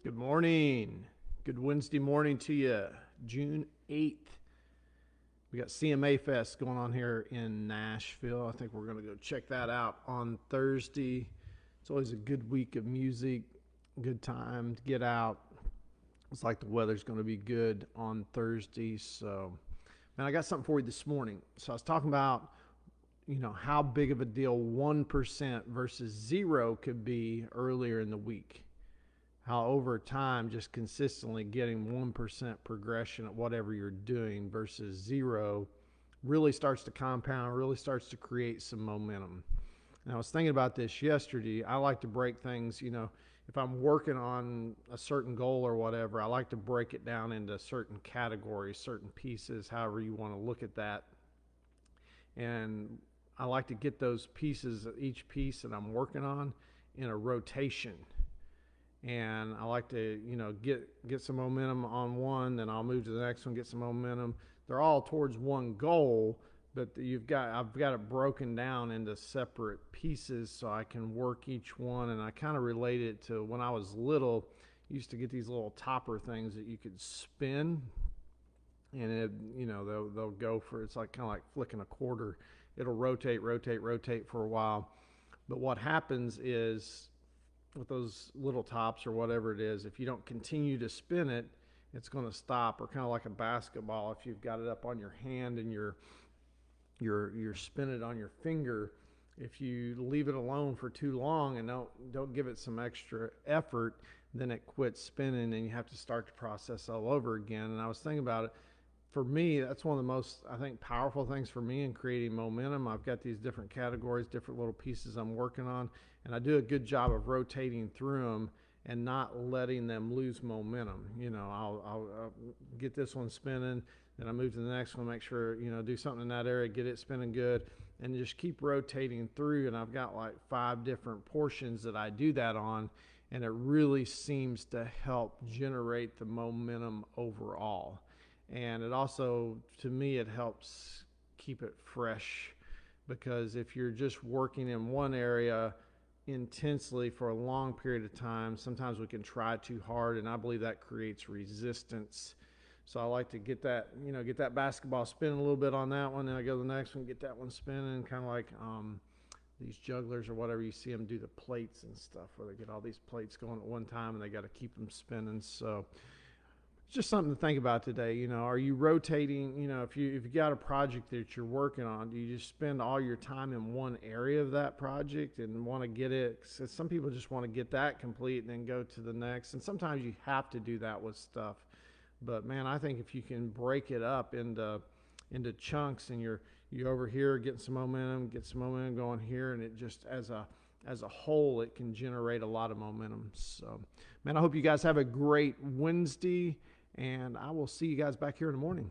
Good morning. Good Wednesday morning to you. June 8th. We got CMA Fest going on here in Nashville. I think we're going to go check that out on Thursday. It's always a good week of music, good time to get out. It's like the weather's going to be good on Thursday. So, man, I got something for you this morning. So I was talking about, how big of a deal 1% versus zero could be earlier in the week. How over time, just consistently getting 1% progression at whatever you're doing versus zero really starts to compound, really starts to create some momentum. And I was thinking about this yesterday. I like to break things, if I'm working on a certain goal or whatever, I like to break it down into certain categories, certain pieces, however you want to look at that. And I like to get those pieces, each piece that I'm working on, in a rotation. And I like to, get some momentum on one, then I'll move to the next one, get some momentum. They're all towards one goal, but I've got it broken down into separate pieces so I can work each one. And I kind of relate it to when I was little. I used to get these little topper things that you could spin, and they'll go for, it's like kind of like flicking a quarter. It'll rotate for a while. But what happens is, with those little tops or whatever it is, if you don't continue to spin it, it's going to stop. Or kind of like a basketball, if you've got it up on your hand and you're spin it on your finger, if you leave it alone for too long and don't give it some extra effort, then it quits spinning and you have to start the process all over again. And I was thinking about it. For me, that's one of the most, I think, powerful things for me in creating momentum. I've got these different categories, different little pieces I'm working on, and I do a good job of rotating through them and not letting them lose momentum. I'll get this one spinning, then I move to the next one, make sure, do something in that area, get it spinning good, and just keep rotating through. And I've got like 5 different portions that I do that on, and it really seems to help generate the momentum overall. And it also, to me, it helps keep it fresh, because if you're just working in one area intensely for a long period of time, sometimes we can try too hard, and I believe that creates resistance. So I like to get that, get that basketball spinning a little bit on that one, then I go to the next one, get that one spinning, kind of like these jugglers or whatever, you see them do the plates and stuff, where they get all these plates going at one time and they got to keep them spinning. So it's just something to think about today. Are you rotating? If you got a project that you're working on, do you just spend all your time in one area of that project and want to get it? Cause some people just want to get that complete and then go to the next. And sometimes you have to do that with stuff. But man, I think if you can break it up into chunks, and you're over here getting some momentum, get some momentum going here, and it just as a whole, it can generate a lot of momentum. So, man, I hope you guys have a great Wednesday. And I will see you guys back here in the morning.